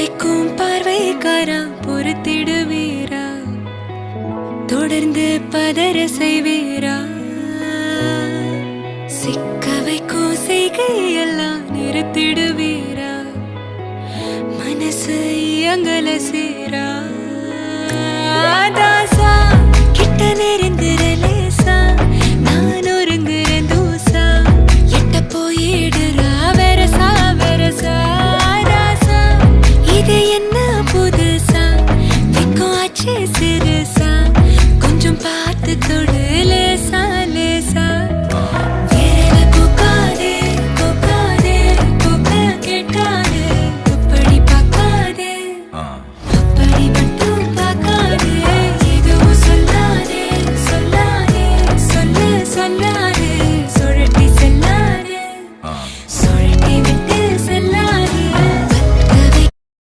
வைக்கும் பார்வைக்காரா பொறுத்திடுவீரா தொடர்ந்து பதற செய்வீரா சிக்க வைக்கும் செய்கையெல்லாம் நிறுத்திடுவீரா மனசு இயங்கல சேரா தாசா கிட்ட நெருந்து